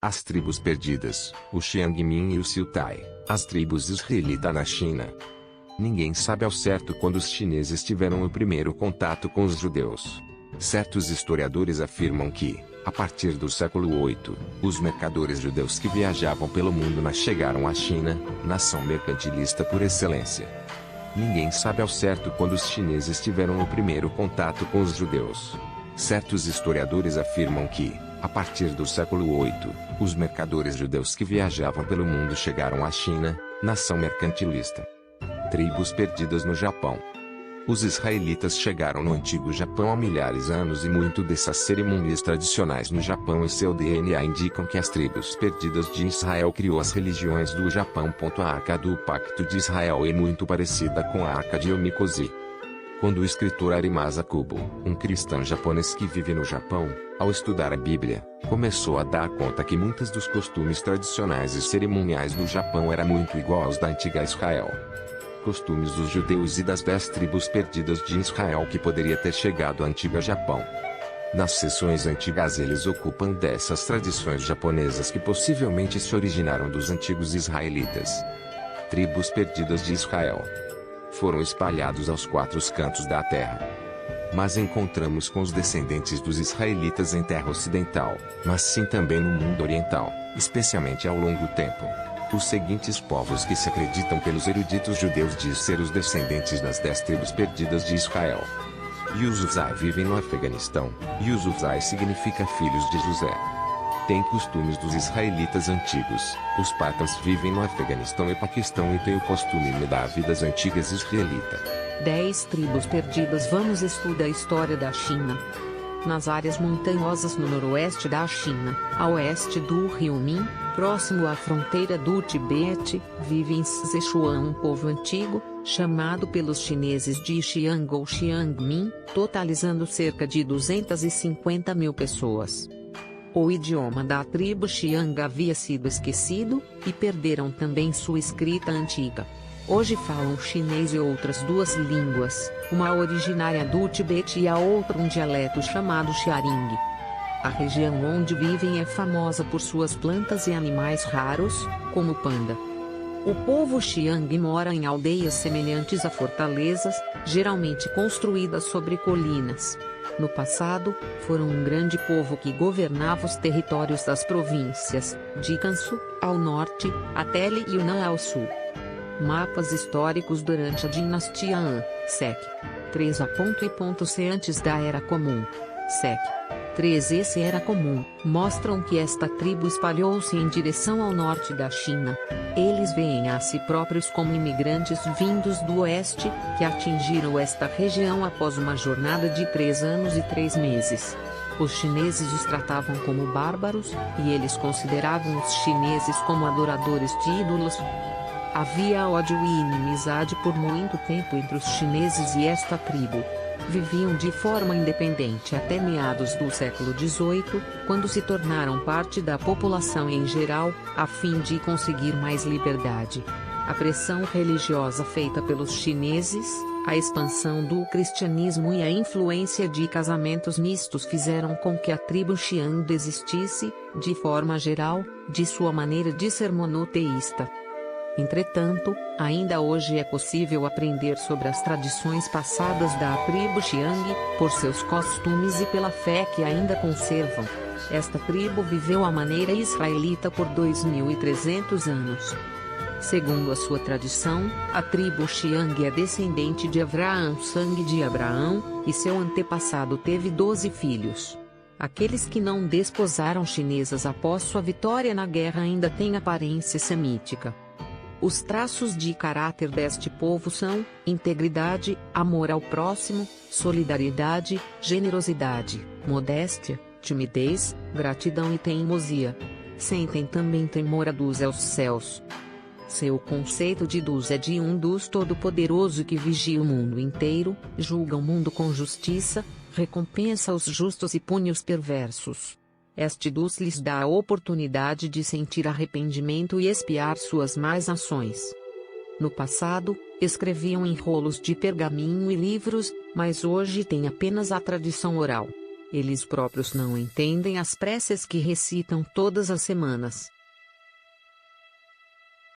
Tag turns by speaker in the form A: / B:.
A: As tribos perdidas, o Xiangmin e o Xiutai, as tribos israelitas na China. Ninguém sabe ao certo quando os chineses tiveram o primeiro contato com os judeus. Certos historiadores afirmam que, a partir do século VIII, os mercadores judeus que viajavam pelo mundo chegaram à China, nação mercantilista por excelência. Ninguém sabe ao certo quando os chineses tiveram o primeiro contato com os judeus. Certos historiadores afirmam que, a partir do século VIII, os mercadores judeus que viajavam pelo mundo chegaram à China, nação mercantilista. Tribos perdidas no Japão. Os israelitas chegaram no antigo Japão há milhares de anos e muito dessas cerimônias tradicionais no Japão e seu DNA indicam que as tribos perdidas de Israel criou as religiões do Japão. A Arca do Pacto de Israel é muito parecida com a Arca de Omikosi. Quando o escritor Arimasa Kubo, um cristão japonês que vive no Japão, ao estudar a Bíblia, começou a dar conta que muitos dos costumes tradicionais e cerimoniais do Japão eram muito iguais aos da antiga Israel. Costumes dos judeus e das 10 tribos perdidas de Israel que poderia ter chegado ao antigo Japão. Nas seções antigas eles ocupam dessas tradições japonesas que possivelmente se originaram dos antigos israelitas. Tribos perdidas de Israel. Foram espalhados aos 4 cantos da terra. Mas encontramos com os descendentes dos israelitas em terra ocidental, mas sim também no mundo oriental, especialmente ao longo do tempo. Os seguintes povos que se acreditam pelos eruditos judeus de ser os descendentes das 10 tribos perdidas de Israel. Yusufzai vivem no Afeganistão. Yusufzai significa filhos de José. Tem costumes dos israelitas antigos. Os partas vivem no Afeganistão e Paquistão e têm o costume da vidas antigas israelita.
B: 10 tribos perdidas. Vamos estudar a história da China. Nas áreas montanhosas no noroeste da China, a oeste do rio Min, próximo à fronteira do Tibete, vive em Sichuan um povo antigo, chamado pelos chineses de Xiang ou Xiangmin, totalizando cerca de 250 mil pessoas. O idioma da tribo Xiang havia sido esquecido, e perderam também sua escrita antiga. Hoje falam chinês e outras 2 línguas, uma originária do Tibete e a outra um dialeto chamado Xiaring. A região onde vivem é famosa por suas plantas e animais raros, como o panda. O povo Xiang mora em aldeias semelhantes a fortalezas, geralmente construídas sobre colinas. No passado, foram um grande povo que governava os territórios das províncias de Gansu, ao norte, até Li e Yunnan ao sul. Mapas históricos durante a dinastia Han, Sec. 3A.E.C antes da Era Comum. Sec. 3 Era Comum, mostram que esta tribo espalhou-se em direção ao norte da China. Eles veem a si próprios como imigrantes vindos do oeste, que atingiram esta região após uma jornada de 3 anos e 3 meses. Os chineses os tratavam como bárbaros, e eles consideravam os chineses como adoradores de ídolos. Havia ódio e inimizade por muito tempo entre os chineses e esta tribo. Viviam de forma independente até meados do século XVIII, quando se tornaram parte da população em geral, a fim de conseguir mais liberdade. A pressão religiosa feita pelos chineses, a expansão do cristianismo e a influência de casamentos mistos fizeram com que a tribo Xiang desistisse, de forma geral, de sua maneira de ser monoteísta. Entretanto, ainda hoje é possível aprender sobre as tradições passadas da tribo Xiang, por seus costumes e pela fé que ainda conservam. Esta tribo viveu à maneira israelita por 2.300 anos. Segundo a sua tradição, a tribo Xiang é descendente de Avraham, sangue de Abraão, e seu antepassado teve 12 filhos. Aqueles que não desposaram chinesas após sua vitória na guerra ainda têm aparência semítica. Os traços de caráter deste povo são integridade, amor ao próximo, solidariedade, generosidade, modéstia, timidez, gratidão e teimosia. Sentem também temor a Deus aos céus. Seu conceito de Deus é de um Deus todo-poderoso que vigia o mundo inteiro, julga o mundo com justiça, recompensa os justos e pune os perversos. Este Deus lhes dá a oportunidade de sentir arrependimento e expiar suas más ações. No passado, escreviam em rolos de pergaminho e livros, mas hoje tem apenas a tradição oral. Eles próprios não entendem as preces que recitam todas as semanas.